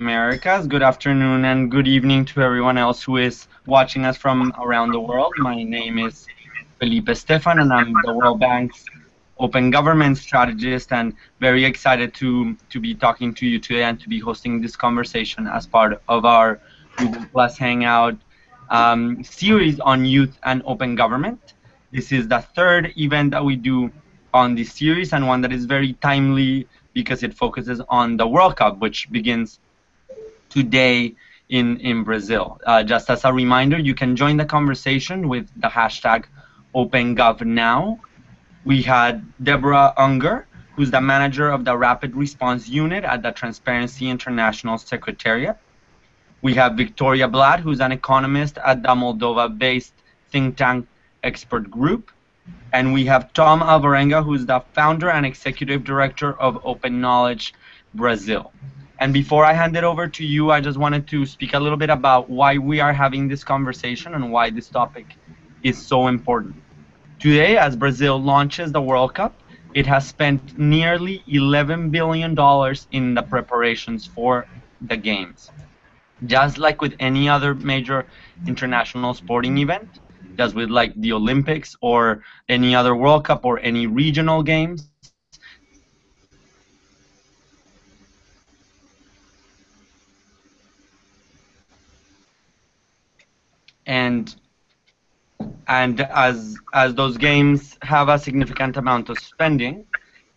Americas. Good afternoon and good evening to everyone else who is watching us from around the world. My name is Felipe Stefan, and I'm the World Bank's Open Government Strategist, and very excited to be talking to you today and to be hosting this conversation as part of our Google Plus Hangout series on youth and open government. This is the third event that we do on this series, and one that is very timely because it focuses on the World Cup, which begins today in Brazil. Just as a reminder, you can join the conversation with the hashtag OpenGovNow. We had Deborah Unger, who's the manager of the Rapid Response Unit at the Transparency International Secretariat. We have Victoria Blatt, who's an economist at the Moldova-based think tank Expert Group. And we have Tom Alvarenga, who's the founder and executive director of Open Knowledge Brazil. And before I hand it over to you, I just wanted to speak a little bit about why we are having this conversation and why this topic is so important. Today, as Brazil launches the World Cup, it has spent nearly $11 billion in the preparations for the Games. Just like with any other major international sporting event, just with like the Olympics or any other World Cup or any regional games, and as those games have a significant amount of spending,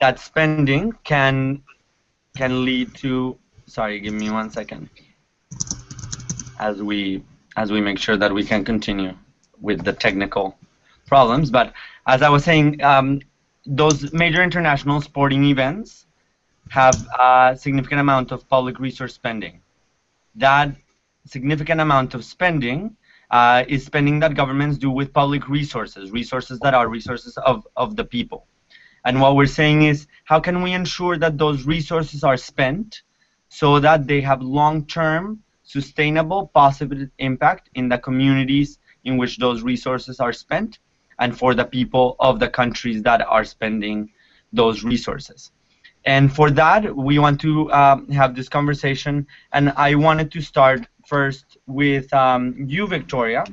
that spending can lead to, sorry, give me 1 second, as we make sure that we can continue with the technical problems. But as I was saying, those major international sporting events have a significant amount of public resource spending. That significant amount of spending is spending that governments do with public resources, resources that are resources of the people. And what we're saying is, how can we ensure that those resources are spent so that they have long-term, sustainable, positive impact in the communities in which those resources are spent and for the people of the countries that are spending those resources. And for that, we want to have this conversation, and I wanted to start first with you, Victoria,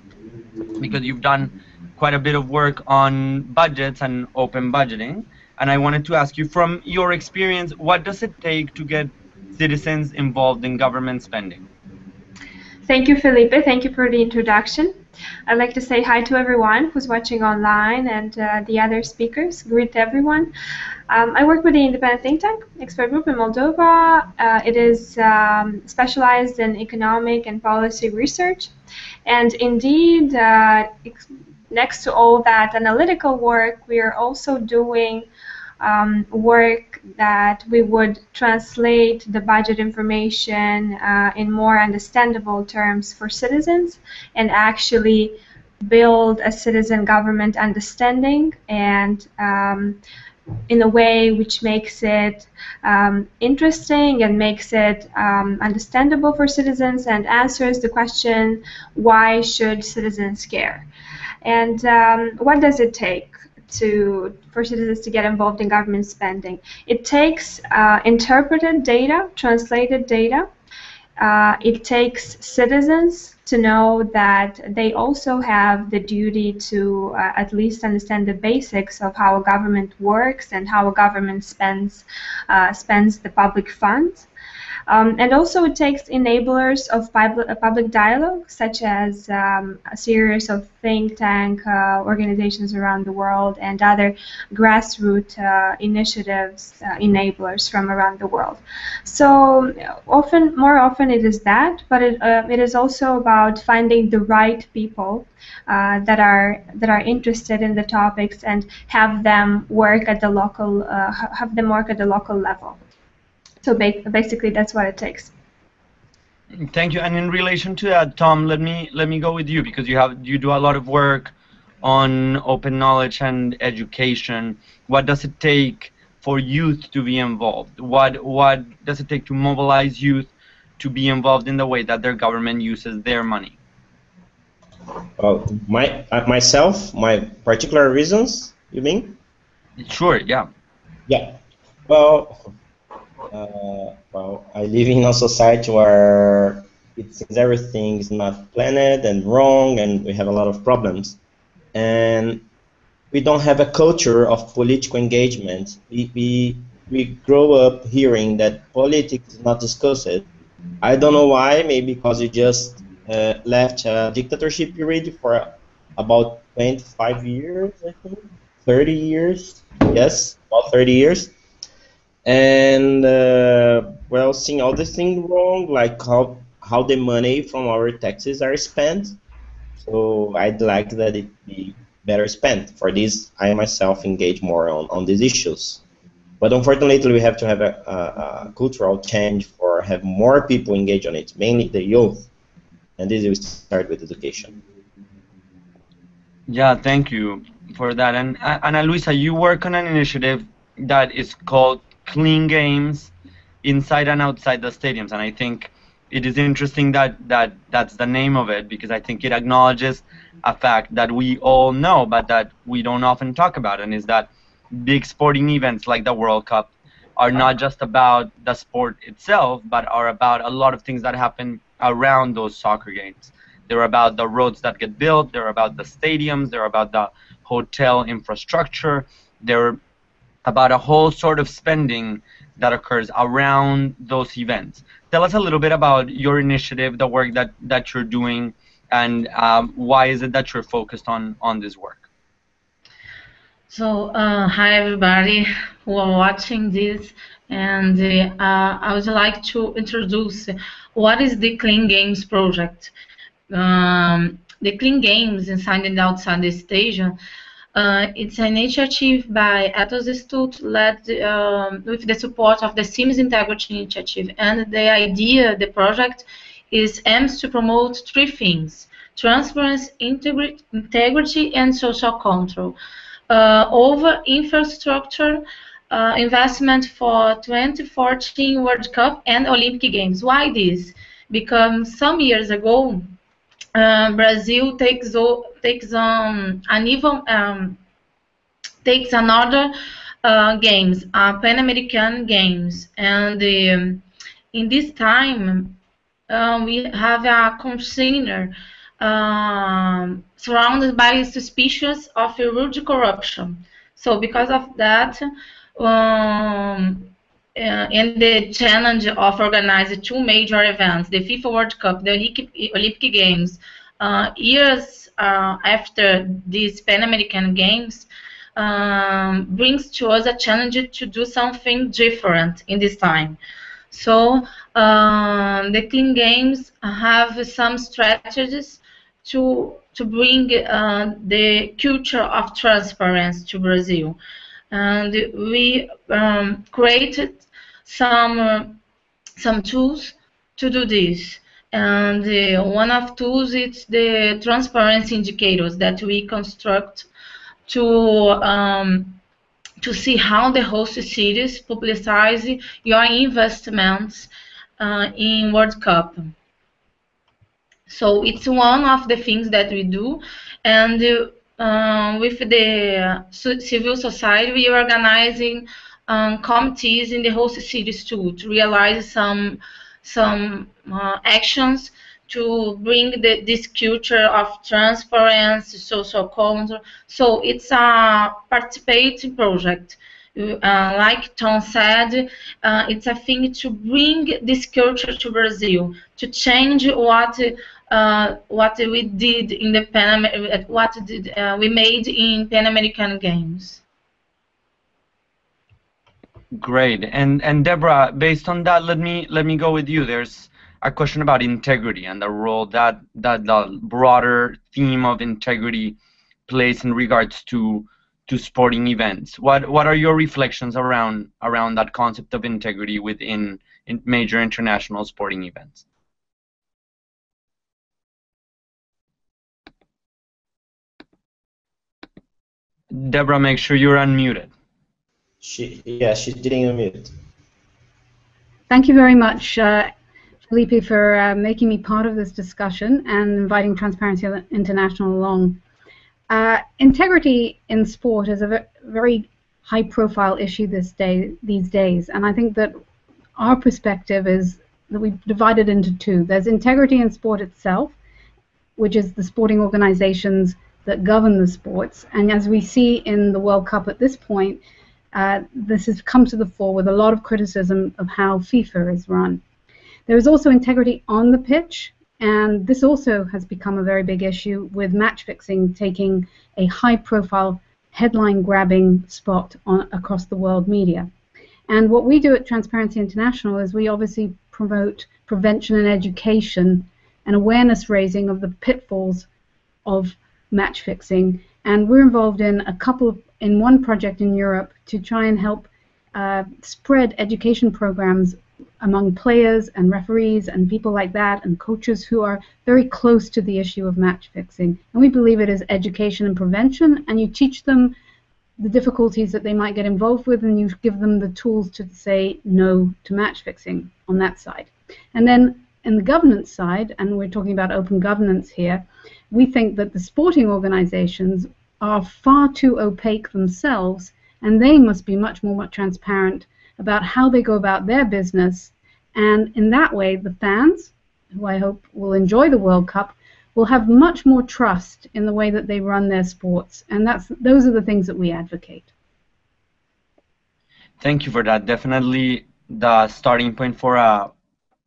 because you've done quite a bit of work on budgets and open budgeting, and I wanted to ask you, from your experience, what does it take to get citizens involved in government spending? Thank you, Felipe. Thank you for the introduction. I'd like to say hi to everyone who's watching online and the other speakers. Greet everyone. I work with the independent think tank, Expert Group in Moldova. It is specialized in economic and policy research. And indeed, next to all that analytical work, we are also doing work that we would translate the budget information in more understandable terms for citizens and actually build a citizen government understanding and in a way which makes it interesting and makes it understandable for citizens and answers the question, why should citizens care? And what does it take for citizens to get involved in government spending? It takes interpreted data, translated data. It takes citizens to know that they also have the duty to at least understand the basics of how a government works and how a government spends the public funds. And also it takes enablers of public dialogue, such as a series of think tank organizations around the world and other grassroots initiatives, enablers from around the world. So more often it is that, but it is also about finding the right people that are interested in the topics and have them work at the local level. So basically, that's what it takes. Thank you. And in relation to that, Tom, let me go with you, because you do a lot of work on open knowledge and education. What does it take for youth to be involved? What does it take to mobilize youth to be involved in the way that their government uses their money? Myself, my particular reasons, you mean? Sure. Yeah. Yeah. Well, well, I live in a society where it seems everything is not planned and wrong, and we have a lot of problems. And we don't have a culture of political engagement. We grow up hearing that politics is not discussed. I don't know why, maybe because you just left a dictatorship period for about 25 years, I think, 30 years, yes, about 30 years. And well, seeing all this thing wrong, like how the money from our taxes are spent. So I'd like that it be better spent. For this, I myself engage more on these issues. But unfortunately, we have to have a cultural change for have more people engage on it, mainly the youth. And this will start with education. Yeah, thank you for that. And Ana Luisa, you work on an initiative that is called Clean Games inside and outside the stadiums, and I think it is interesting that that's the name of it, because I think it acknowledges a fact that we all know but that we don't often talk about, and is that big sporting events like the World Cup are not just about the sport itself, but are about a lot of things that happen around those soccer games. They're about the roads that get built, they're about the stadiums, they're about the hotel infrastructure, they're about a whole sort of spending that occurs around those events. Tell us a little bit about your initiative, the work that you're doing, and why is it that you're focused on this work? So, hi everybody who are watching this, and I would like to introduce what is the Clean Games project. The Clean Games inside and outside the station. It's an initiative by Ethos Institute led with the support of the Sims Integrity Initiative, and the idea, the project, aims to promote three things: transparency, integrity, and social control. Over infrastructure investment for 2014 World Cup and Olympic Games. Why this? Because some years ago, Brazil takes another games, Pan American Games, and in this time we have a consignor surrounded by suspicions of huge corruption. So because of that, in the challenge of organizing two major events, the FIFA World Cup, the Olympic Games, years after these Pan American Games, brings to us a challenge to do something different in this time. So the Clean Games have some strategies to bring the culture of transparency to Brazil, and we created some tools to do this. And one of tools is the transparency indicators that we construct to see how the host cities publicize your investments in World Cup. So it's one of the things that we do, and with the civil society, we are organizing committees in the host cities too, to realize some actions to bring this culture of transparency, social control. So it's a participating project. Like Tom said, it's a thing to bring this culture to Brazil, to change what we did in the we made in Pan American Games. Great. And Deborah, based on that, let me go with you. There's a question about integrity and the role that the broader theme of integrity plays in regards to sporting events. What are your reflections around that concept of integrity within major international sporting events? Deborah, make sure you're unmuted. She didn't unmute. Thank you very much, Felipe, for making me part of this discussion and inviting Transparency International along. Integrity in sport is a very high-profile issue these days, and I think that our perspective is that we've divided into two. There's integrity in sport itself, which is the sporting organizations that govern the sports. And as we see in the World Cup at this point, this has come to the fore with a lot of criticism of how FIFA is run. There is also integrity on the pitch, and this also has become a very big issue, with match fixing taking a high-profile, headline-grabbing spot across the world media. And what we do at Transparency International is we obviously promote prevention and education and awareness raising of the pitfalls of match fixing. And we're involved in one project in Europe to try and help spread education programs among players and referees and people like that, and coaches who are very close to the issue of match fixing. And we believe it is education and prevention, and you teach them the difficulties that they might get involved with, and you give them the tools to say no to match fixing on that side. And then in the governance side, and we're talking about open governance here, we think that the sporting organizations are far too opaque themselves, and they must be much more transparent about how they go about their business. And in that way, the fans, who I hope will enjoy the World Cup, will have much more trust in the way that they run their sports. And those are the things that we advocate. Thank you for that. Definitely the starting point for a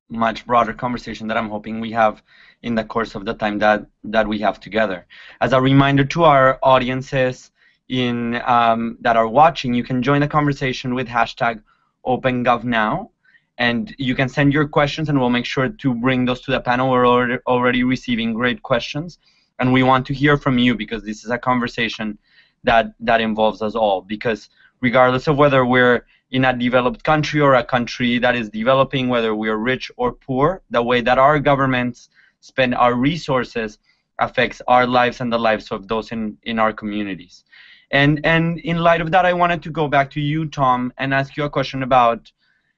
much broader conversation that I'm hoping we have in the course of the time that we have together. As a reminder to our audiences that are watching, you can join the conversation with hashtag OpenGovNow, and you can send your questions, and we'll make sure to bring those to the panel. We're already receiving great questions, and we want to hear from you, because this is a conversation that involves us all. Because regardless of whether we're in a developed country or a country that is developing, whether we're rich or poor, the way that our governments spend our resources affects our lives and the lives of those in our communities. And in light of that, I wanted to go back to you, Tom, and ask you a question about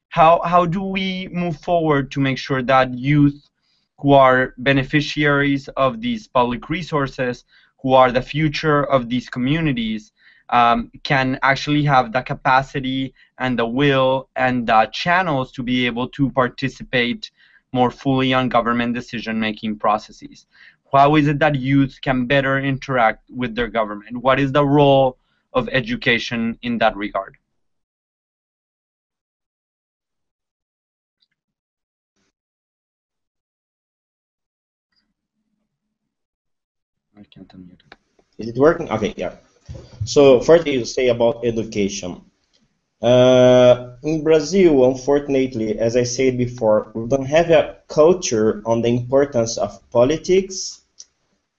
how do we move forward to make sure that youth who are beneficiaries of these public resources, who are the future of these communities, can actually have the capacity and the will and the channels to be able to participate more fully on government decision-making processes. How is it that youth can better interact with their government? What is the role of education in that regard? I can't unmute. Is it working? Okay, yeah. So first you say about education. In Brazil, unfortunately, as I said before, we don't have a culture on the importance of politics.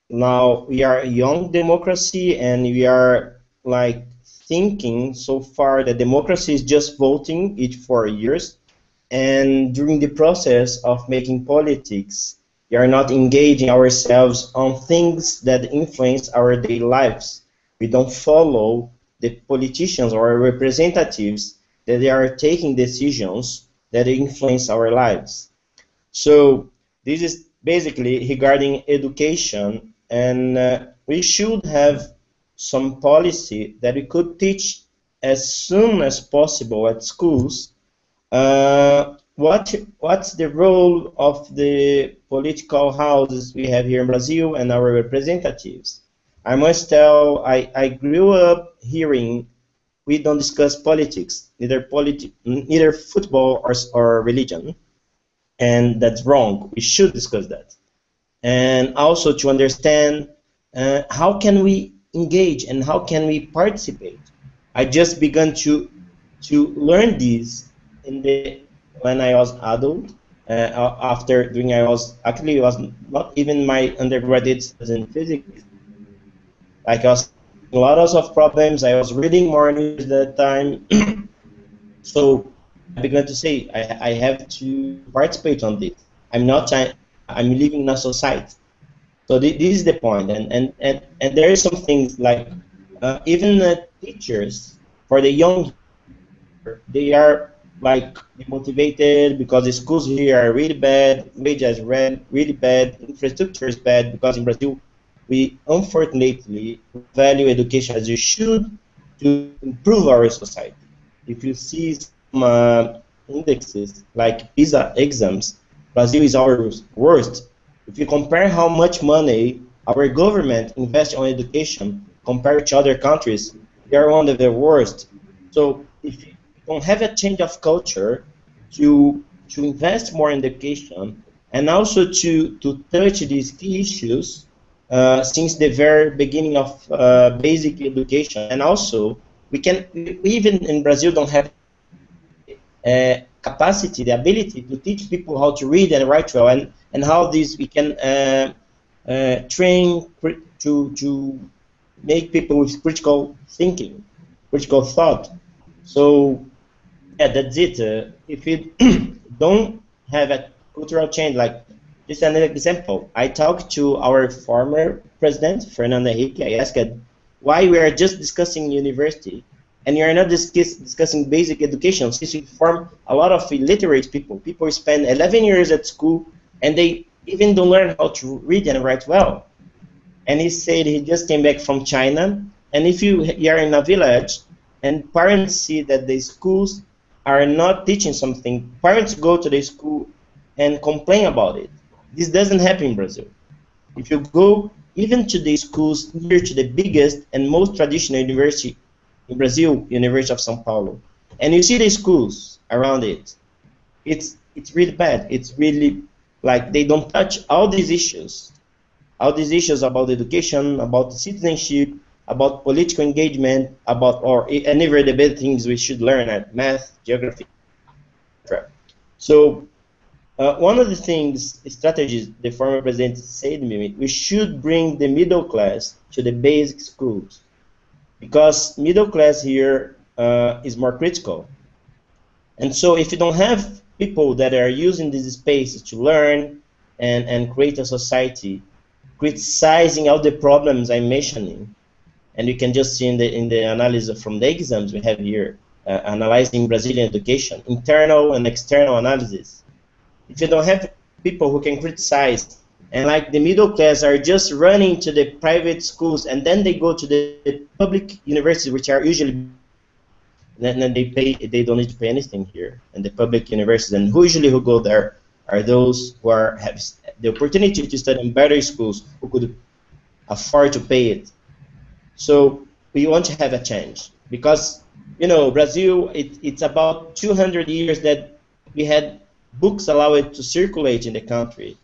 Now we are a young democracy, and we are like thinking so far that democracy is just voting each 4 years, and during the process of making politics, we are not engaging ourselves on things that influence our daily lives. We don't follow the politicians or representatives that they are taking decisions that influence our lives. So this is basically regarding education, and we should have some policy that we could teach as soon as possible at schools what's the role of the political houses we have here in Brazil and our representatives. I must tell, I grew up hearing we don't discuss politics, neither football or religion, and that's wrong. We should discuss that. And also to understand how can we engage and how can we participate. I just began to learn this when I was adult. It was not even my undergraduate studies in physics. Like I was a lot of problems. I was reading more news at that time. So I began to say I have to participate on this. I'm living in a society. So this is the point. And there are some things like even teachers for the young, they are like demotivated because the schools here are really bad, wages are really bad, infrastructure is bad, because in Brazil we unfortunately value education as you should to improve our society. If you see some indexes, like PISA exams, Brazil is our worst. If you compare how much money our government invests on education compared to other countries, we are one of the worst. So if you don't have a change of culture to invest more in education and also to touch these key issues since the very beginning of basic education, and also we even in Brazil don't have capacity, the ability to teach people how to read and write well, and how this we can train to make people with critical thinking, critical thought. So yeah, that's it. If you don't have a cultural change, like just another example, I talked to our former president, Fernando Henrique. I asked why we are just discussing university and you are not discussing basic education, since you form a lot of illiterate people. People spend 11 years at school and they even don't learn how to read and write well. And he said he just came back from China, and if you are in a village and parents see that the schools are not teaching something, parents go to the school and complain about it. This doesn't happen in Brazil. If you go even to the schools near to the biggest and most traditional university in Brazil, University of São Paulo, and you see the schools around it, it's really bad. It's really like they don't touch all these issues about education, about citizenship, about political engagement, about any of the bad things we should learn at math, geography, etc. So one of the strategies the former president said to me, we should bring the middle class to the basic schools, because middle class here is more critical. And so if you don't have people that are using these spaces to learn and create a society, criticizing all the problems I'm mentioning, and you can just see in the analysis from the exams we have here, analyzing Brazilian education, internal and external analysis. If you don't have people who can criticize, and like the middle class are just running to the private schools and then they go to the public universities, which are usually, then they don't need to pay anything here, and the public universities, and usually who go there are those who have the opportunity to study in better schools, who could afford to pay it. So we want to have a change, because Brazil, it's about 200 years that we had books allowed to circulate in the country.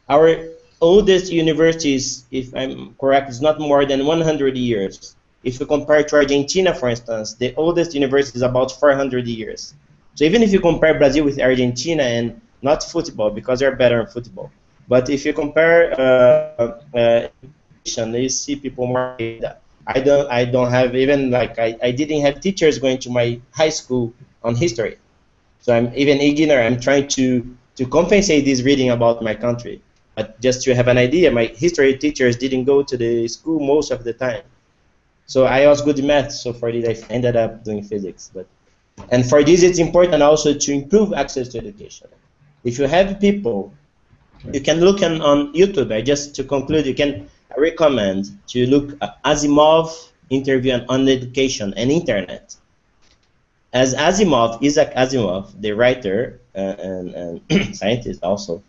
Our oldest universities, if I'm correct, is not more than 100 years. If you compare to Argentina, for instance, the oldest university is about 400 years. So even if you compare Brazil with Argentina, and not football, because they're better in football, but if you compare you see people more. I don't have even, like, I didn't have teachers going to my high school on history. So I'm even ignorant. I'm trying to compensate this reading about my country. But just to have an idea, my history teachers didn't go to the school most of the time. So I was good in math, so for this I ended up doing physics. And for this it's important also to improve access to education. If you have people, you can look on YouTube, just to conclude, you can recommend to look at Asimov interview on education and internet. As Isaac Asimov, the writer and scientist also,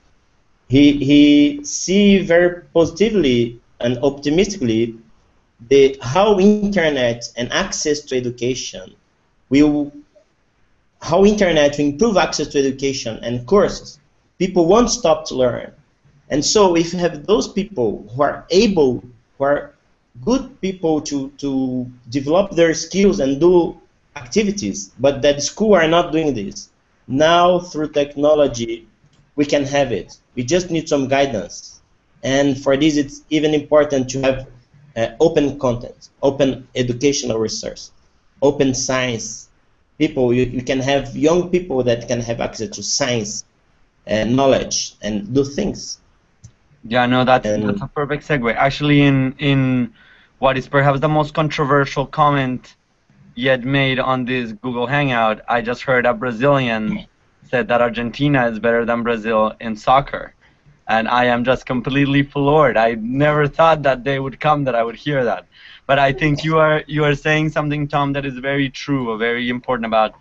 he see very positively and optimistically how internet and access to education how internet will improve access to education and courses. People won't stop to learn. And so if you have those people who are good people to develop their skills and do activities, but that school are not doing this, now through technology we can have it. We just need some guidance. And for this it's even important to have open content, open educational resource, open science. People, you can have young people that can have access to science and knowledge and do things. Yeah, no, that's a perfect segue. Actually, in what is perhaps the most controversial comment yet made on this Google Hangout, I just heard a Brazilian said that Argentina is better than Brazil in soccer. And I am just completely floored. I never thought that day would come that I would hear that. But I think you are saying something, Tom, that is very true, or very important about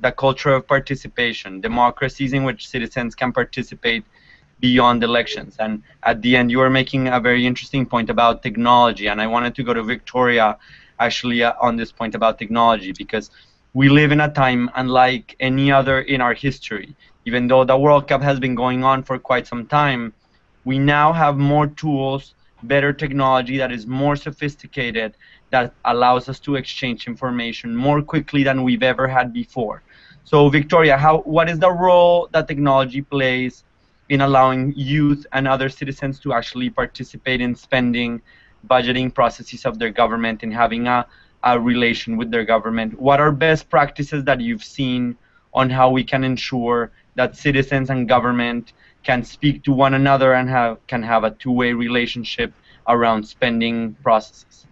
the culture of participation, democracies in which citizens can participate beyond elections. And at the end, you were making a very interesting point about technology, and I wanted to go to Victoria actually on this point about technology, because we live in a time unlike any other in our history. Even though the World Cup has been going on for quite some time, we now have more tools, better technology that is more sophisticated, that allows us to exchange information more quickly than we've ever had before. So Victoria, what is the role that technology plays in allowing youth and other citizens to actually participate in spending, budgeting processes of their government, and having a relation with their government? What are best practices that you've seen on how we can ensure that citizens and government can speak to one another and can have a two-way relationship around spending processes?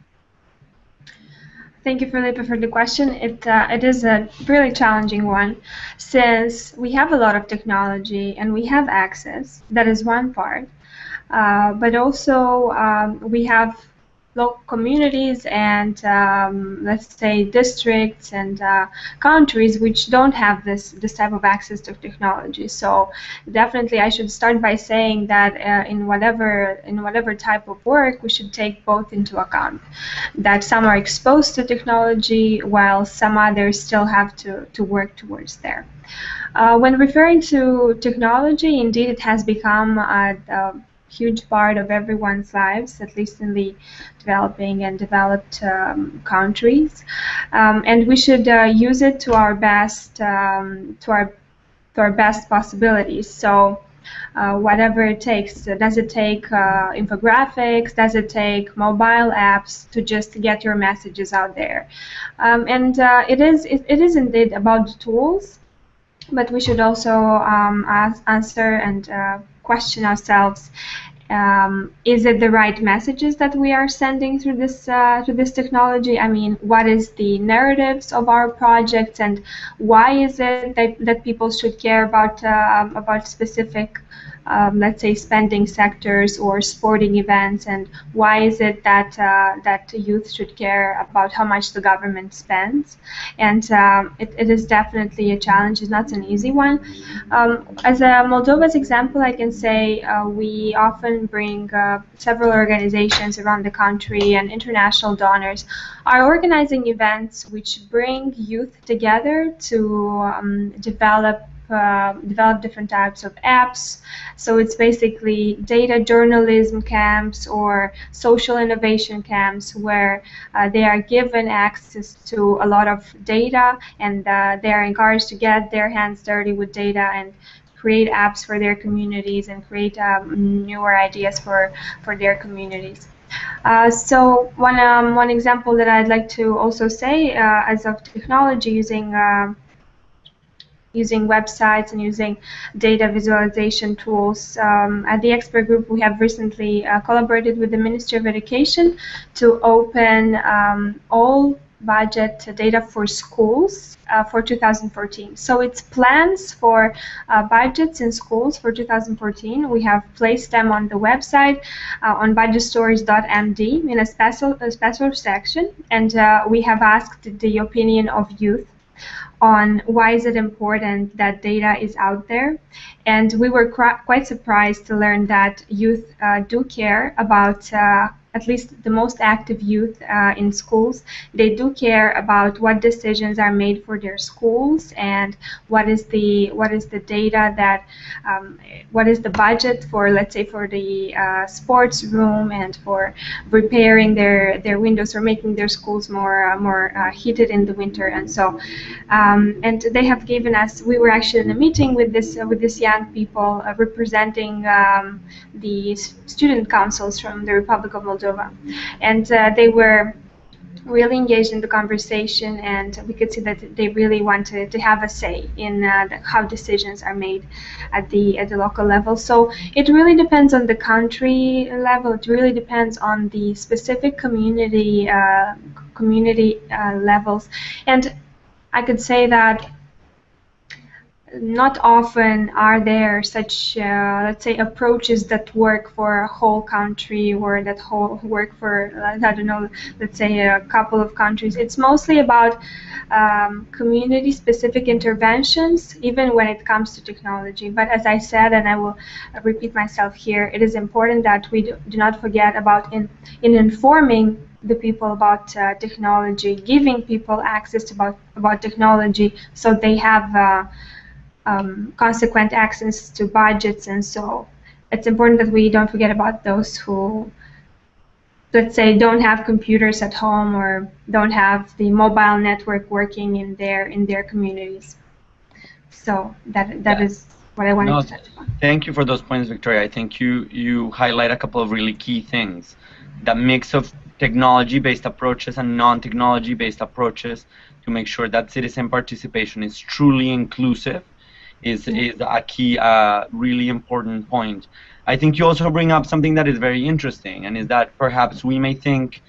Thank you, Felipe, for the question. It is a really challenging one, since we have a lot of technology and we have access. That is one part. But also we have local communities and let's say districts and countries which don't have this type of access to technology. So definitely I should start by saying that in whatever type of work, we should take both into account, that some are exposed to technology while some others still have to work towards there. When referring to technology, indeed it has become a huge part of everyone's lives, at least in the developing and developed countries, and we should use it to our best, to our best possibilities. So whatever it takes. Does it take infographics? Does it take mobile apps to just get your messages out there? And it is indeed about the tools, but we should also answer and question ourselves: is it the right messages that we are sending through this technology? I mean, what is the narratives of our projects, and why is it that people should care about specific, let's say, spending sectors or sporting events, and why is it that that youth should care about how much the government spends? And it is definitely a challenge. It's not an easy one. As a Moldova's example, I can say we often bring several organizations around the country and international donors are organizing events which bring youth together to develop different types of apps. So it's basically data journalism camps or social innovation camps where they are given access to a lot of data, and they are encouraged to get their hands dirty with data and create apps for their communities and create newer ideas for their communities. So one example that I'd like to also say as of technology using websites and using data visualization tools. At the expert group, we have recently collaborated with the Ministry of Education to open all budget data for schools for 2014. So it's plans for budgets in schools for 2014. We have placed them on the website on budgetstories.md in a special section, and we have asked the opinion of youth on why is it important that data is out there. And we were quite surprised to learn that youth do care about, at least the most active youth in schools, they do care about what decisions are made for their schools and what is the data that, what is the budget for, let's say, for the sports room and for repairing their windows or making their schools more heated in the winter. And so, and they have given us, we were actually in a meeting with this young people representing the student councils from the Republic of Moldova, and they were really engaged in the conversation, and we could see that they really wanted to have a say in how decisions are made at the local level. So it really depends on the country level. It really depends on the specific community levels, and I could say that not often are there such, let's say, approaches that work for a whole country or that work for, I don't know, let's say a couple of countries. It's mostly about community-specific interventions, even when it comes to technology. But as I said, and I will repeat myself here, it is important that we do not forget about in informing the people about technology, giving people access to about technology, so they have consequent access to budgets. And so it's important that we don't forget about those who, let's say, don't have computers at home or don't have the mobile network working in their communities. So that is what I wanted to touch upon. Thank you for those points, Victoria. I think you highlight a couple of really key things. That mix of technology-based approaches and non-technology-based approaches to make sure that citizen participation is truly inclusive is a key, really important point. I think you also bring up something that is very interesting, and is that perhaps we may think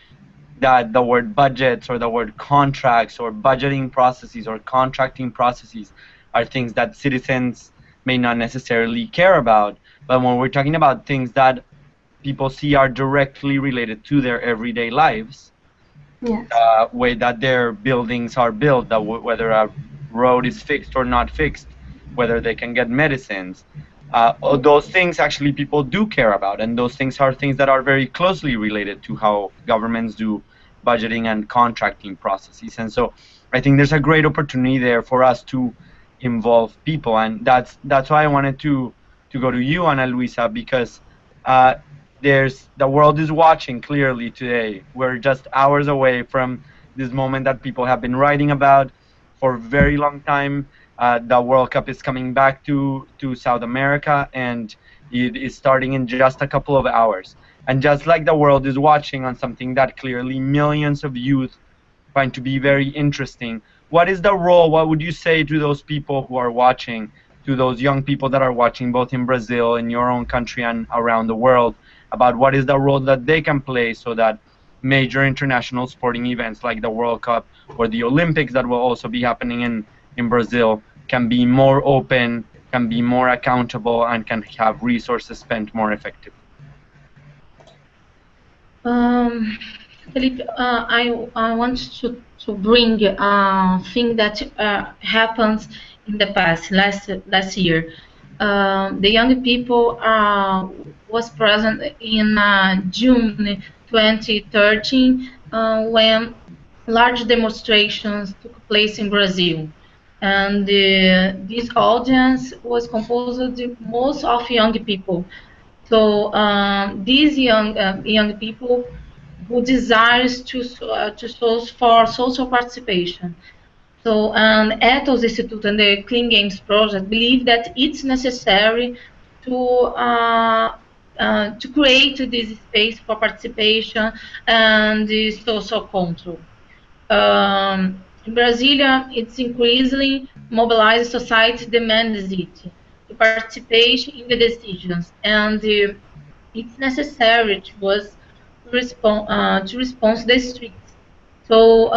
that the word budgets or the word contracts or budgeting processes or contracting processes are things that citizens may not necessarily care about. But when we're talking about things that people see are directly related to their everyday lives, yes, the way that their buildings are built, whether a road is fixed or not fixed, whether they can get medicines, those things actually people do care about, and those things are things that are very closely related to how governments do budgeting and contracting processes. And so I think there's a great opportunity there for us to involve people, and that's why I wanted to go to you, Ana Luisa, because the world is watching clearly today. We're just hours away from this moment that people have been writing about for a very long time. The World Cup is coming back to South America, and it is starting in just a couple of hours. And just like the world is watching on something that clearly millions of youth find to be very interesting, what is the role, what would you say to those people who are watching, to those young people that are watching both in Brazil, in your own country, and around the world, about what is the role that they can play so that major international sporting events like the World Cup or the Olympics that will also be happening in Brazil can be more open, can be more accountable, and can have resources spent more effectively? Felipe, I want to bring a thing that happens in the past, last year. The young people was present in June 2013 when large demonstrations took place in Brazil. And this audience was composed most of young people. So these young people who desires to source for social participation. So Ethos Institute and the Clean Games Project believe that it's necessary to create this space for participation and the social control. In Brasilia, it's increasingly mobilized society demands it to participate in the decisions, and it's necessary to us to respond to the streets. So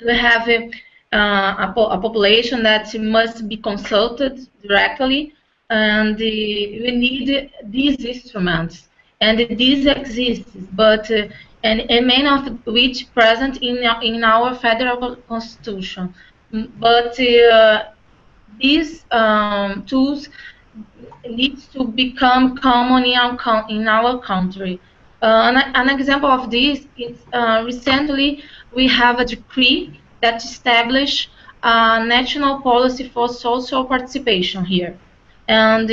we have a population that must be consulted directly, and we need these instruments, and these exist, but and many of which present in our federal constitution. But these tools need to become common in our country. An example of this is recently we have a decree that established a national policy for social participation here. And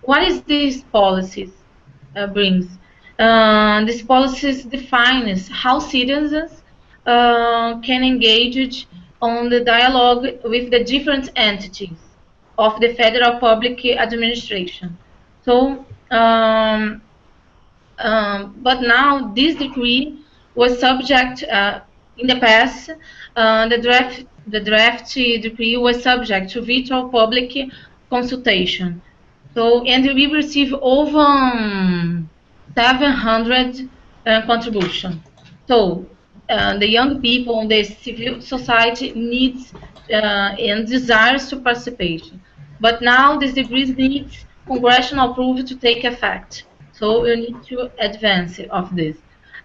what is this policy brings? This policy defines how citizens can engage on the dialogue with the different entities of the federal public administration. So, but now this decree was subject in the past. The draft decree was subject to virtual public consultation. So, and we received over 700 contributions. So, the young people, the civil society needs and desires to participation. But now this decree needs congressional approval to take effect. So we need to advance of this.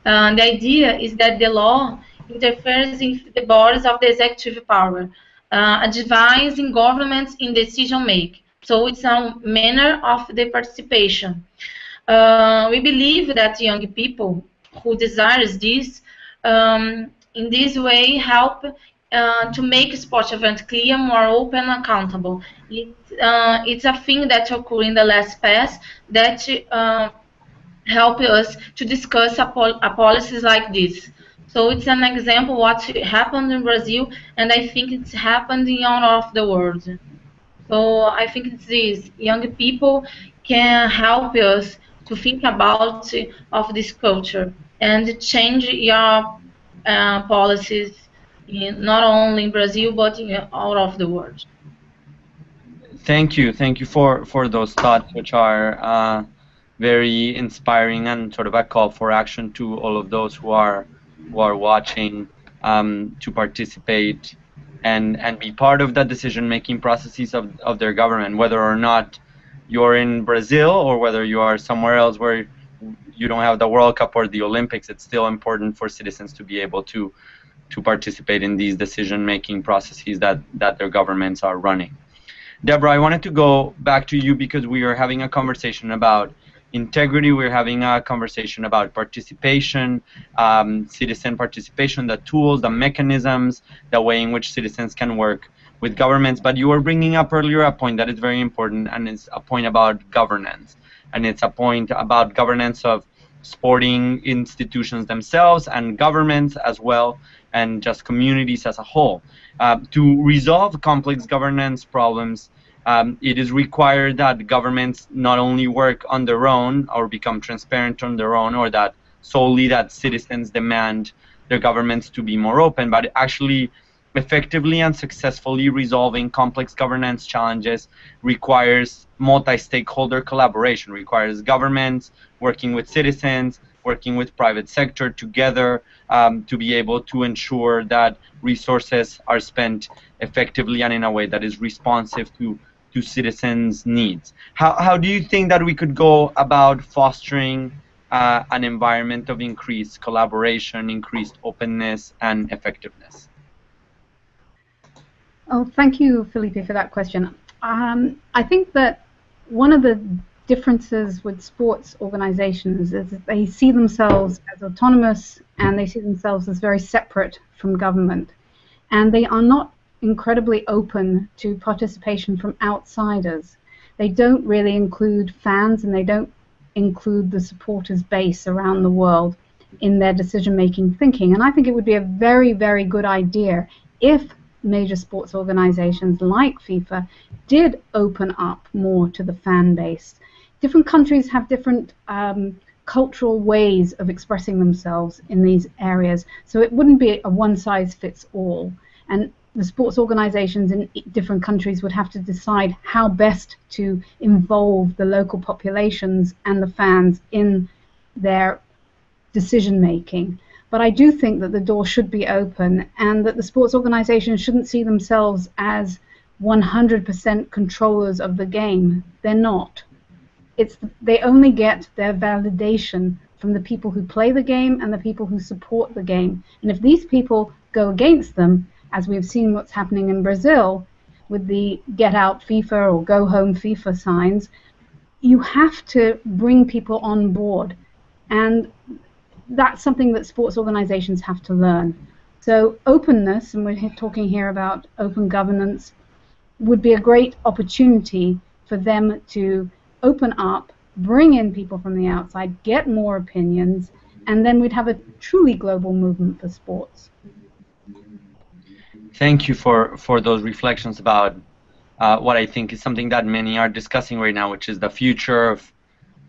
The idea is that the law interferes in the borders of the executive power, advising governments in decision making. So it's a manner of the participation. We believe that young people who desires this, in this way, help to make sports events clear, more open, and accountable. It's a thing that occurred in the last past that help us to discuss policies like this. So it's an example what happened in Brazil, and I think it's happened in all of the world. So I think it's this. Young people can help us to think about of this culture and change your policies not only in Brazil but in all of the world. Thank you for those thoughts, which are very inspiring and sort of a call for action to all of those who are watching to participate and be part of the decision-making processes of their government, whether or not you're in Brazil or whether you are somewhere else where you don't have the World Cup or the Olympics. It's still important for citizens to be able to participate in these decision-making processes that their governments are running. Deborah, I wanted to go back to you because we are having a conversation about integrity. We're having a conversation about participation, citizen participation, the tools, the mechanisms, the way in which citizens can work with governments. But you were bringing up earlier a point that is very important, and it's a point about governance. And it's a point about governance of sporting institutions themselves and governments as well, and just communities as a whole. To resolve complex governance problems, it is required that governments not only work on their own or become transparent on their own, or that solely that citizens demand their governments to be more open, but actually effectively and successfully resolving complex governance challenges requires multi-stakeholder collaboration, requires governments working with citizens, working with private sector together to be able to ensure that resources are spent effectively and in a way that is responsive to citizens' needs. How do you think that we could go about fostering an environment of increased collaboration, increased openness, and effectiveness? Oh, thank you, Felipe, for that question. I think that one of the differences with sports organizations is that they see themselves as autonomous and they see themselves as very separate from government. And they are not incredibly open to participation from outsiders. They don't really include fans and they don't include the supporters base around the world in their decision-making thinking. And I think it would be a very, very good idea if major sports organizations like FIFA did open up more to the fan base. Different countries have different cultural ways of expressing themselves in these areas, so it wouldn't be a one-size-fits-all. And the sports organizations in different countries would have to decide how best to involve the local populations and the fans in their decision-making. But I do think that the door should be open and that the sports organizations shouldn't see themselves as 100% controllers of the game. They're not. They only get their validation from the people who play the game and the people who support the game. And if these people go against them, as we've seen what's happening in Brazil with the Get Out FIFA or Go Home FIFA signs, you have to bring people on board. And that's something that sports organizations have to learn. So openness, and we're talking here about open governance, would be a great opportunity for them to open up, bring in people from the outside, get more opinions, and then we'd have a truly global movement for sports. Thank you for those reflections about what I think is something that many are discussing right now, which is the future of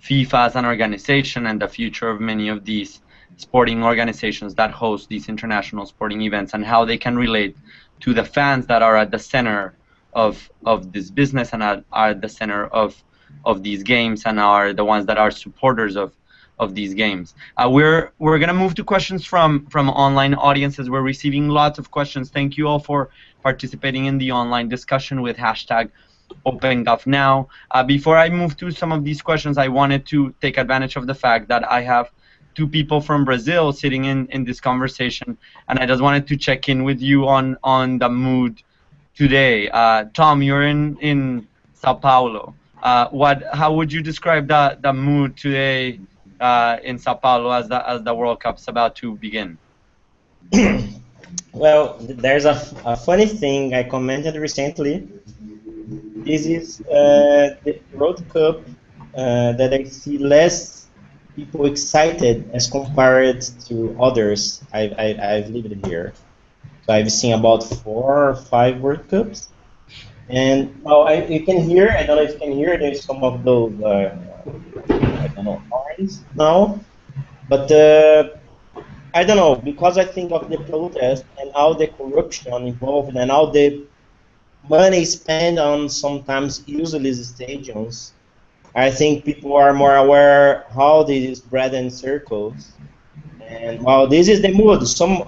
FIFA as an organization and the future of many of these sporting organizations that host these international sporting events and how they can relate to the fans that are at the center of this business and are at the center of these games and are the ones that are supporters of of these games. We're gonna move to questions from online audiences. We're receiving lots of questions. Thank you all for participating in the online discussion with hashtag OpenGovNow. Before I move to some of these questions, I wanted to take advantage of the fact that I have two people from Brazil sitting in this conversation, and I just wanted to check in with you on the mood today. Tom, you're in Sao Paulo. How would you describe the mood today in Sao Paulo as the World Cup's about to begin? Well, there's a funny thing I commented recently. This is the World Cup that I see less people excited as compared to others I've lived here. So I've seen about 4 or 5 World Cups, and well, you can hear. I don't know if you can hear. There's some of those I don't know horns now, but I don't know, because I think of the protest and all the corruption involved and all the money spent on sometimes useless stadiums. I think people are more aware how this is spread in circles. And while this is the mood,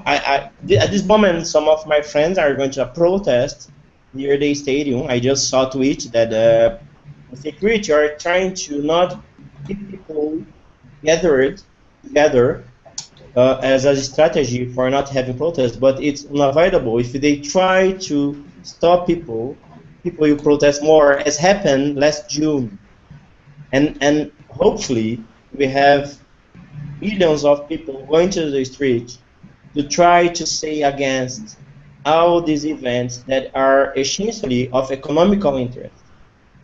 at this moment, some of my friends are going to protest near the stadium. I just saw a tweet that the security are trying to not keep people gathered together as a strategy for not having protests, but it's unavoidable. If they try to stop people will protest more, as happened last June. And hopefully we have millions of people going to the street to try to say against all these events that are essentially of economical interest.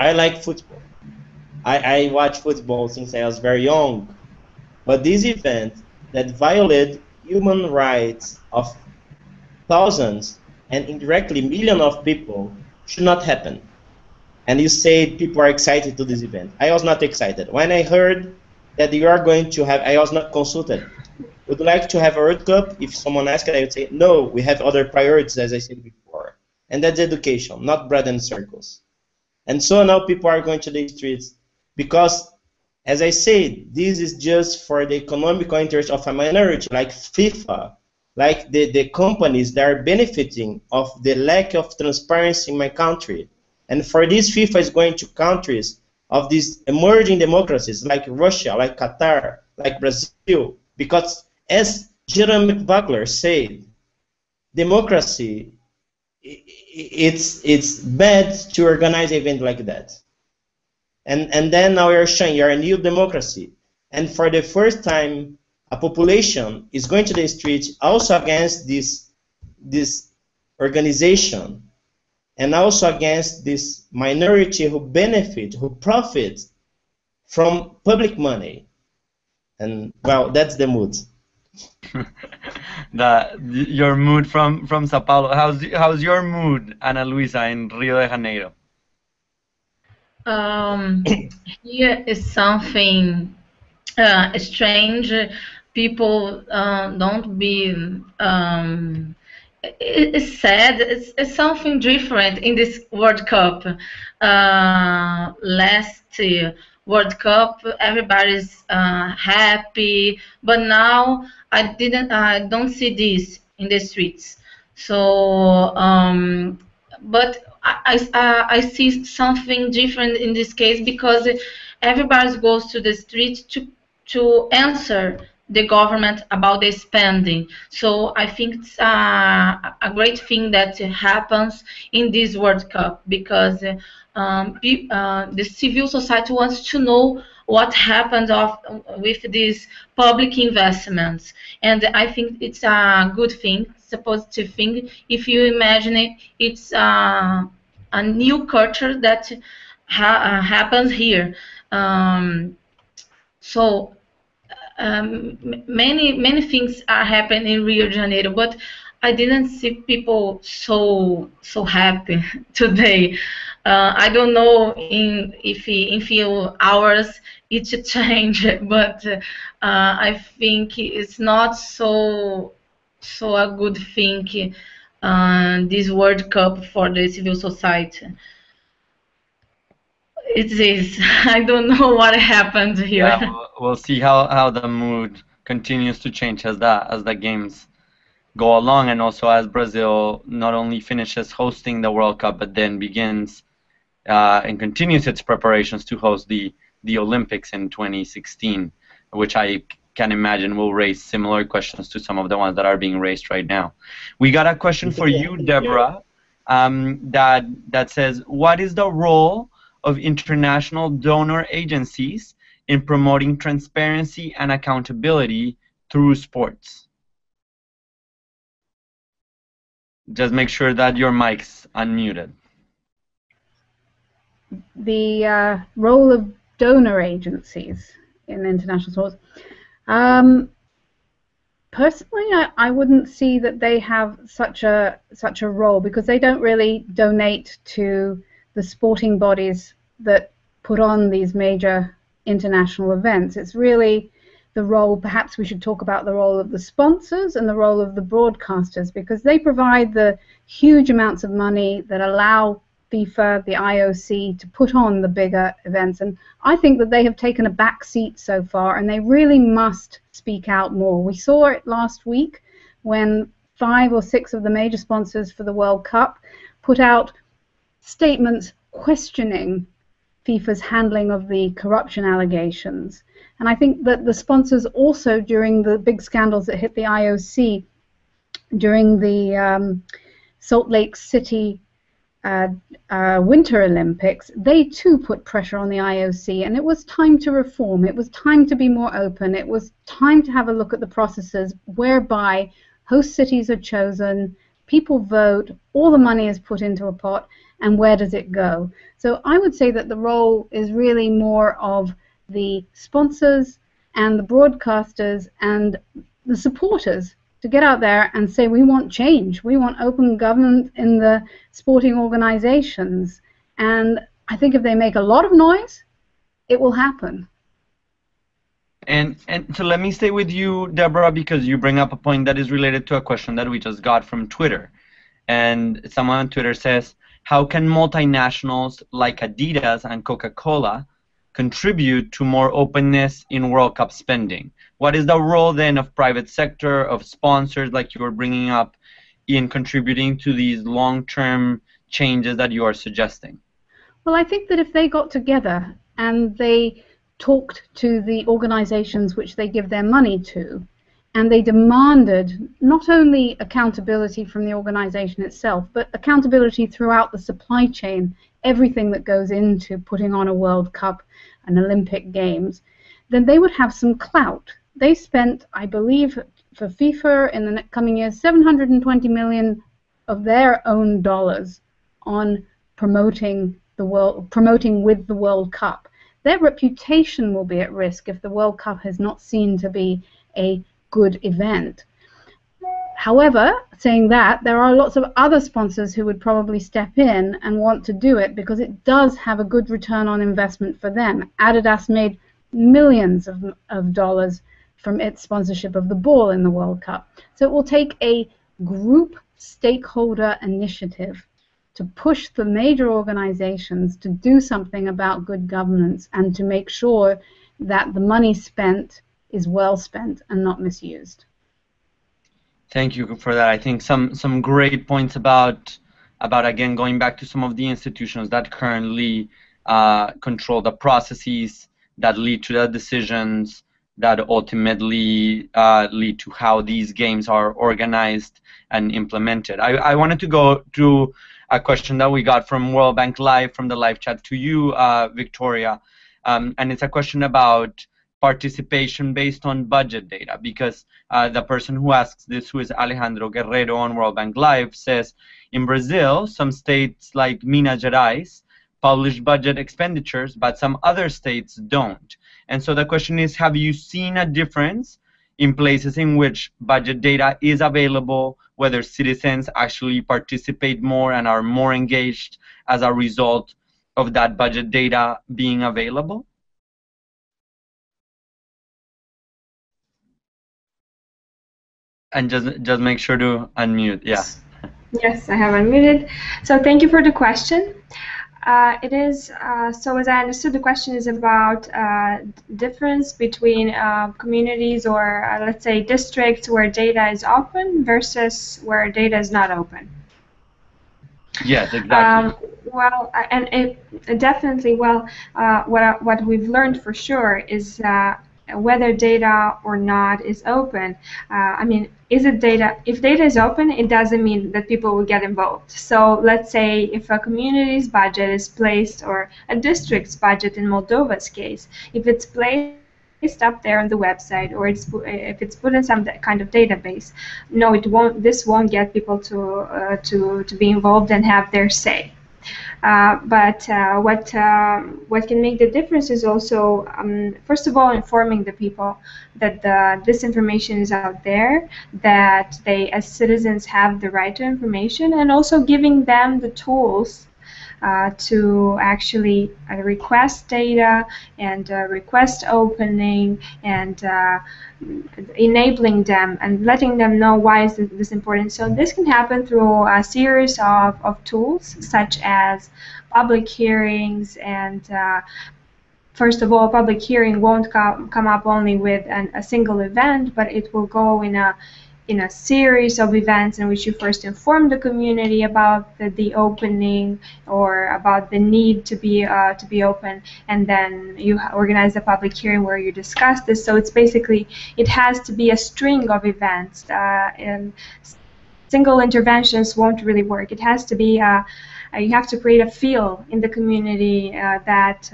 I like football. I watch football since I was very young. But these events that violate human rights of thousands and indirectly millions of people should not happen. And you say people are excited to this event. I was not excited. When I heard that you are going to have, I was not consulted. Would you like to have a World Cup? If someone asked, I would say, no, we have other priorities, as I said before. And that's education, not bread and circles. And so now people are going to the streets because, as I said, this is just for the economical interest of a minority, like FIFA, like the companies that are benefiting of the lack of transparency in my country. And for this, FIFA is going to countries of these emerging democracies like Russia, like Qatar, like Brazil, because as Jeremy Wagner said, democracy, it's bad to organize an event like that. And then now you're showing you're a new democracy. And for the first time, a population is going to the streets also against this organization, and also against this minority who benefit, who profit from public money. And well, that's the mood. Your mood from Sao Paulo. How's your mood, Ana Luisa, in Rio de Janeiro? Here is something strange. People don't be. It's sad. It's something different in this World Cup. Last World Cup, everybody's happy, but now I don't see this in the streets. So, but I see something different in this case because everybody goes to the street to answer the government about the spending. So I think it's a great thing that happens in this World Cup because the civil society wants to know what happened with these public investments, and I think it's a good thing, it's a positive thing. If you imagine it, it's a new culture that happens here. So many things are happening in Rio de Janeiro, but I didn't see people so happy today. I don't know if in few hours it should change, but I think it's not so a good thing this World Cup for the civil society. It is. I don't know what happened here. Yeah, we'll see how the mood continues to change as the games go along, and also as Brazil not only finishes hosting the World Cup, but then begins and continues its preparations to host the Olympics in 2016, which I can imagine will raise similar questions to some of the ones that are being raised right now. We got a question for you, Deborah, that says, what is the role of international donor agencies in promoting transparency and accountability through sports? Just make sure that your mic's unmuted. The role of donor agencies in international sports. Personally, I wouldn't see that they have such a role, because they don't really donate to the sporting bodies that put on these major international events. It's really the role, perhaps we should talk about the role of the sponsors and the role of the broadcasters, because they provide the huge amounts of money that allow FIFA, the IOC, to put on the bigger events. And I think that they have taken a back seat so far, and they really must speak out more. We saw it last week when 5 or 6 of the major sponsors for the World Cup put out statements questioning FIFA's handling of the corruption allegations. And I think that the sponsors also, during the big scandals that hit the IOC, during the Salt Lake City Winter Olympics, they too put pressure on the IOC, and it was time to reform. It was time to be more open. It was time to have a look at the processes whereby host cities are chosen, people vote, all the money is put into a pot, and where does it go? So I would say that the role is really more of the sponsors and the broadcasters and the supporters to get out there and say, we want change, we want open government in the sporting organizations. And I think if they make a lot of noise, it will happen. And so let me stay with you, Deborah, because you bring up a point that is related to a question that we just got from Twitter. And someone on Twitter says, how can multinationals like Adidas and Coca-Cola contribute to more openness in World Cup spending? What is the role then of private sector, of sponsors like you were bringing up, in contributing to these long-term changes that you are suggesting? Well, I think that if they got together and they talked to the organizations which they give their money to, and they demanded not only accountability from the organization itself, but accountability throughout the supply chain, everything that goes into putting on a World Cup and Olympic Games, then they would have some clout. They spent, I believe, for FIFA in the coming years, $720 million of their own dollars on promoting with the World Cup. Their reputation will be at risk if the World Cup is not seen to be a good event. However, saying that, there are lots of other sponsors who would probably step in and want to do it because it does have a good return on investment for them. Adidas made millions of dollars from its sponsorship of the ball in the World Cup. So it will take a group stakeholder initiative to push the major organizations to do something about good governance and to make sure that the money spent is well spent and not misused. Thank you for that. I think some great points about again going back to some of the institutions that currently control the processes that lead to the decisions that ultimately lead to how these games are organized and implemented. I wanted to go to a question that we got from World Bank Live, from the live chat to you, Victoria, and it's a question about participation based on budget data, because the person who asks this, who is Alejandro Guerrero on World Bank Live, says, in Brazil, some states like Minas Gerais publish budget expenditures, but some other states don't. And so the question is, have you seen a difference in places in which budget data is available, whether citizens actually participate more and are more engaged as a result of that budget data being available? And just make sure to unmute. Yeah. Yes, I have unmuted. So thank you for the question. It is, so as I understood, the question is about difference between communities or, let's say, districts where data is open versus where data is not open. Yes, exactly. Well, and it definitely, well, what we've learned for sure is whether data or not is open. I mean, is it data? If data is open, it doesn't mean that people will get involved. So let's say if a community's budget is placed, or a district's budget in Moldova's case, if it's placed up there on the website, or if it's put in some kind of database, no, it won't. This won't get people to be involved and have their say. But what can make the difference is also, first of all, informing the people that this information is out there, that they, as citizens, have the right to information, and also giving them the tools to actually request data and request opening, and enabling them and letting them know why is this important. So this can happen through a series of tools, such as public hearings. And first of all, public hearing won't come up only with a single event, but it will go in a series of events in which you first inform the community about the opening, or about the need to be open, and then you organize a public hearing where you discuss this. So it's basically, it has to be a string of events, and single interventions won't really work. It has to be you have to create a feel in the community that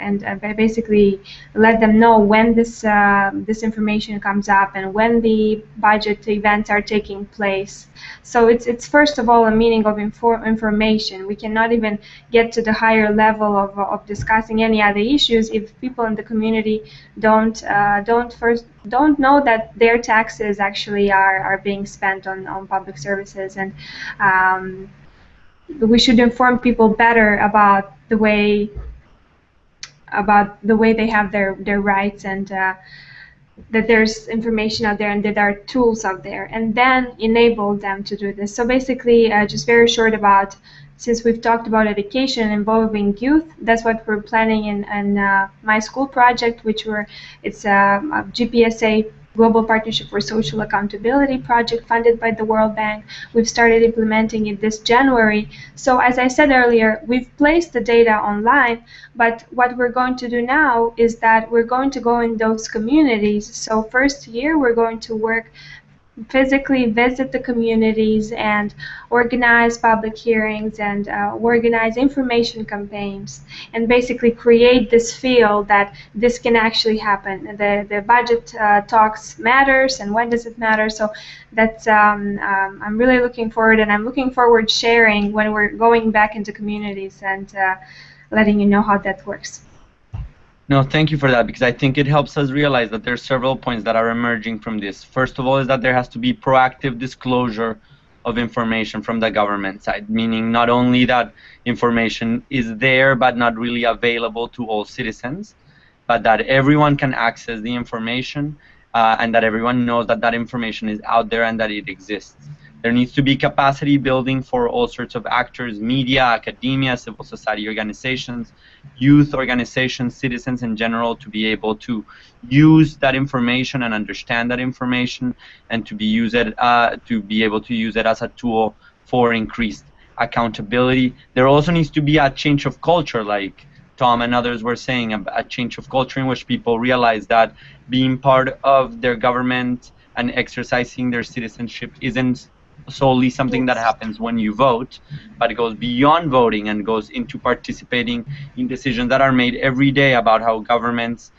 and basically let them know when this information comes up and when the budget events are taking place. So it's first of all a meaning of information. We cannot even get to the higher level of discussing any other issues if people in the community don't know that their taxes actually are being spent on public services. And we should inform people better about the way they have their rights, and that there's information out there and that there are tools out there, and then enable them to do this. So basically, just very short about, since we've talked about education involving youth, that's what we're planning in my school project, it's a GPSA, Global Partnership for Social Accountability project, funded by the World Bank. We've started implementing it this January. So as I said earlier, we've placed the data online, but what we're going to do now is that we're going to go in those communities. So first year, we're going to work physically, visit the communities and organize public hearings and organize information campaigns, and basically create this feel that this can actually happen. The budget talks matters, and when does it matter? So that's I'm really looking forward, and I'm looking forward sharing when we're going back into communities and letting you know how that works. No, thank you for that, because I think it helps us realize that there are several points that are emerging from this. First of all is that there has to be proactive disclosure of information from the government side, meaning not only that information is there but not really available to all citizens, but that everyone can access the information and that everyone knows that that information is out there and that it exists. There needs to be capacity building for all sorts of actors, media, academia, civil society organizations, youth organizations, citizens in general, to be able to use that information and understand that information, and to be able to use it as a tool for increased accountability. There also needs to be a change of culture, like Tom and others were saying, a change of culture in which people realize that being part of their government and exercising their citizenship isn't solely something that happens when you vote, but it goes beyond voting and goes into participating in decisions that are made every day about how governments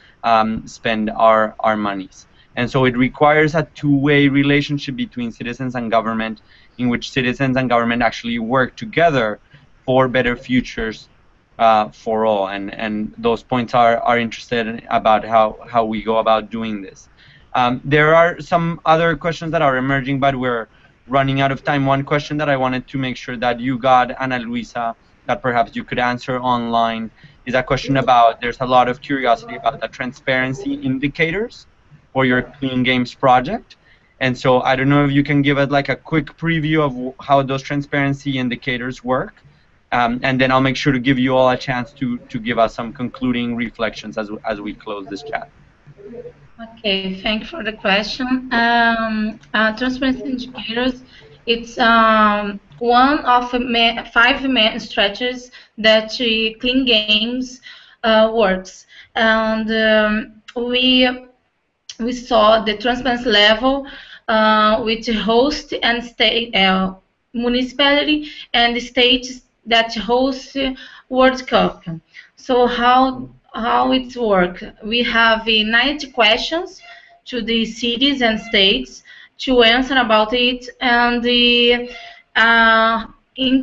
spend our monies. And so it requires a two-way relationship between citizens and government, in which citizens and government actually work together for better futures for all. And those points are interested about how we go about doing this. There are some other questions that are emerging, but we're running out of time. One question that I wanted to make sure that you got, Ana Luisa, that perhaps you could answer online, is a question about, there's a lot of curiosity about the transparency indicators for your Clean Games project. And so I don't know if you can give us like a quick preview of how those transparency indicators work, and then I'll make sure to give you all a chance to give us some concluding reflections as we close this chat. Okay, thank you for the question. Transparency indicators, it's one of the 5 main strategies that Clean Games works. And we saw the transparency level with host and state, municipality and the states that host World Cup. So how it works? We have 90 questions to the cities and states to answer about it, and in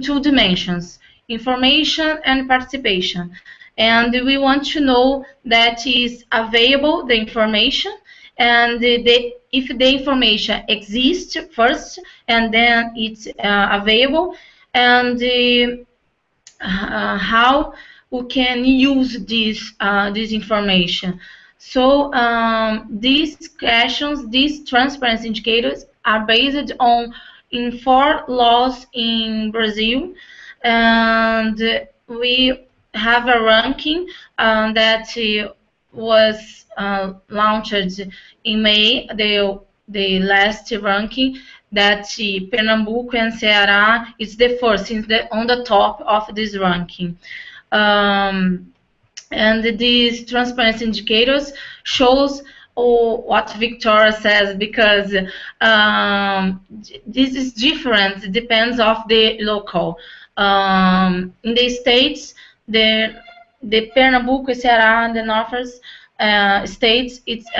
2 dimensions: information and participation. And we want to know that is available, the information, and if the information exists first, and then it's available, and how we can use this information. So these questions, these transparency indicators, are based on 4 laws in Brazil, and we have a ranking that was launched in May, the last ranking, that Pernambuco and Ceará is the first, on the top of this ranking. And these transparency indicators shows what Victoria says, because this is different, it depends of the local. In the states, the Pernambuco, Ceará, and the Northern states, it's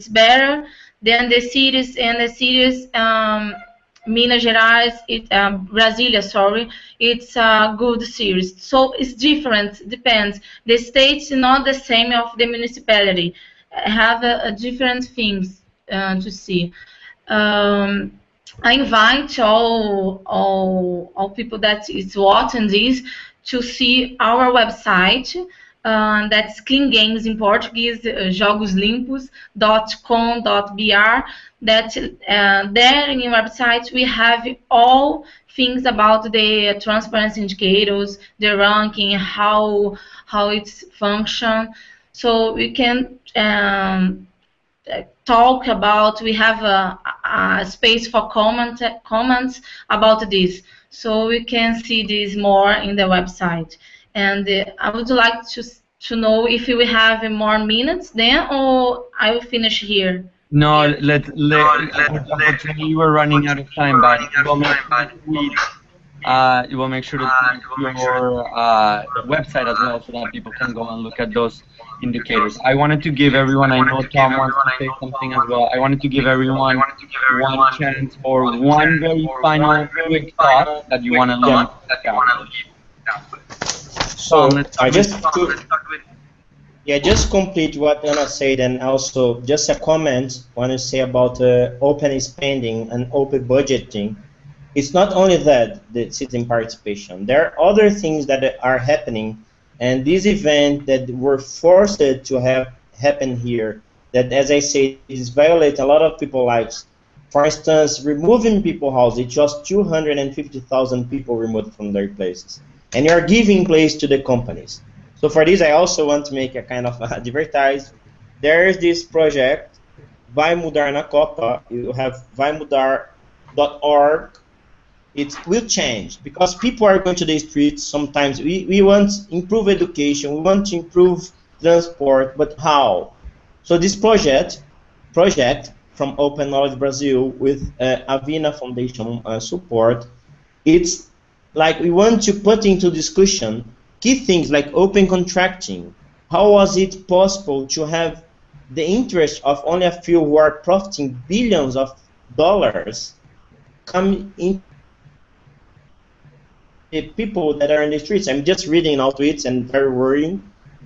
better than the cities, and the cities, Minas Gerais, Brasilia, sorry, it's a good series. So it's different, depends. The states not the same of the municipality, have different things to see. I invite all people that is watching this to see our website. That's Clean Games in Portuguese, jogoslimpos.com.br. That there in your website we have all things about the transparency indicators, the ranking, how it's function. So we can talk about. We have a space for comments about this, so we can see this more in the website. And I would like to know if we have more minutes then, or I will finish here. No, unfortunately, we're running out of time, but you will make sure to tweet your website as well, so that people can go and look at those indicators. I wanted to give everyone, I know Tom wants to say something as well, I wanted to give everyone one chance for one very final quick thought that you want to leave. So I just complete what Anna said, and also just a comment I want to say about open spending and open budgeting. It's not only that, the citizen participation. There are other things that are happening, and this event that were forced to have happen here, that, as I said, is violate a lot of people's lives. For instance, removing people's houses, it's just 250,000 people removed from their places. And you are giving place to the companies. So for this, I also want to make a kind of advertise. There is this project, Vai Mudar na Copa. You have vaimudar.org. It will change, because people are going to the streets. Sometimes we want to improve education, we want to improve transport, but how? So this project from Open Knowledge Brazil with Avina Foundation support, it's like we want to put into discussion key things like open contracting. How was it possible to have the interest of only a few who are profiting billions of dollars come in the people that are in the streets? I'm just reading now tweets and very worrying,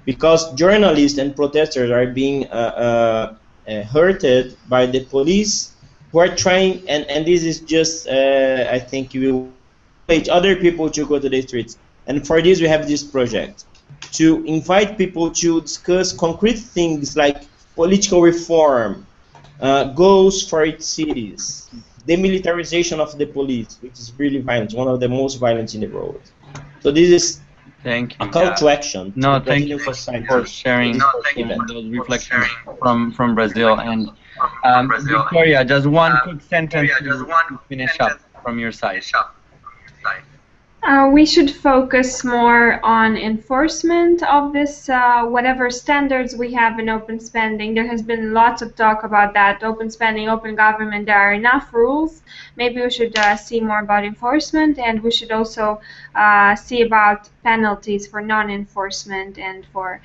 because journalists and protesters are being hurted by the police, who are trying, and this is just, I think you will encourage other people to go to the streets. And for this, we have this project to invite people to discuss concrete things like political reform, goals for its cities, demilitarization of the police, which is really violent, one of the most violent in the world. So this is Thank you. a call to action. No, to thank you Brazilian for society. sharing Event. those reflections from Brazil. And Victoria, just one quick sentence to finish up from your side. We should focus more on enforcement of this, whatever standards we have in open spending. There has been lots of talk about that, open spending, open government, there are enough rules. Maybe we should see more about enforcement, and we should also see about penalties for non-enforcement and for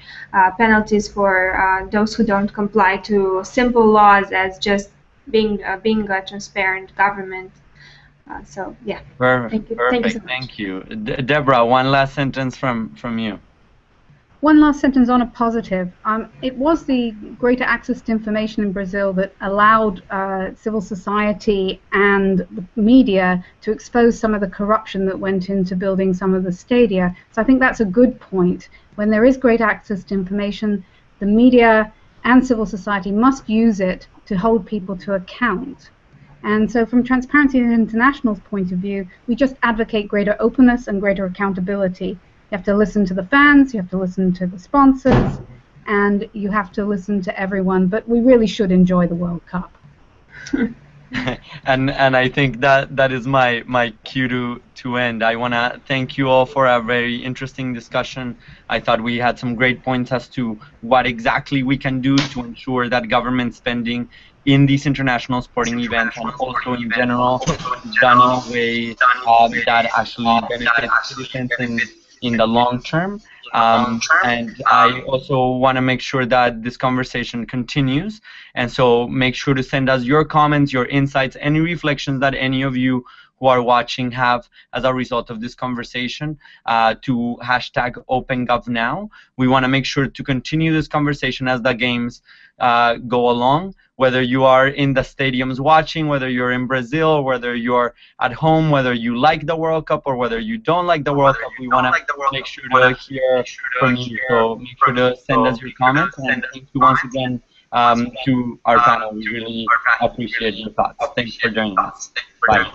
penalties for those who don't comply to simple laws as just being a transparent government. So yeah. Perfect. Thank you. Deborah, one last sentence from you. One last sentence on a positive. It was the greater access to information in Brazil that allowed civil society and the media to expose some of the corruption that went into building some of the stadia. So I think that's a good point. When there is great access to information, the media and civil society must use it to hold people to account. And so from Transparency International's point of view, we just advocate greater openness and greater accountability. You have to listen to the fans, you have to listen to the sponsors, and you have to listen to everyone. But we really should enjoy the World Cup. and I think that is my cue to end. I want to thank you all for a very interesting discussion. I thought we had some great points as to what exactly we can do to ensure that government spending in these international sporting events and also in general done in a way that actually benefits citizens in the long term. And I also want to make sure that this conversation continues, and so make sure to send us your comments, your insights, any reflections that any of you who are watching have as a result of this conversation to #OpenGovNow. We want to make sure to continue this conversation as the games go along, whether you are in the stadiums watching, whether you're in Brazil, whether you're at home, whether you like the World Cup or whether you don't like the World Cup. We want to make sure to hear from you, so make sure to send us your comments, and thank you once again to our panel. We really appreciate your thoughts. Thanks for joining us. Bye.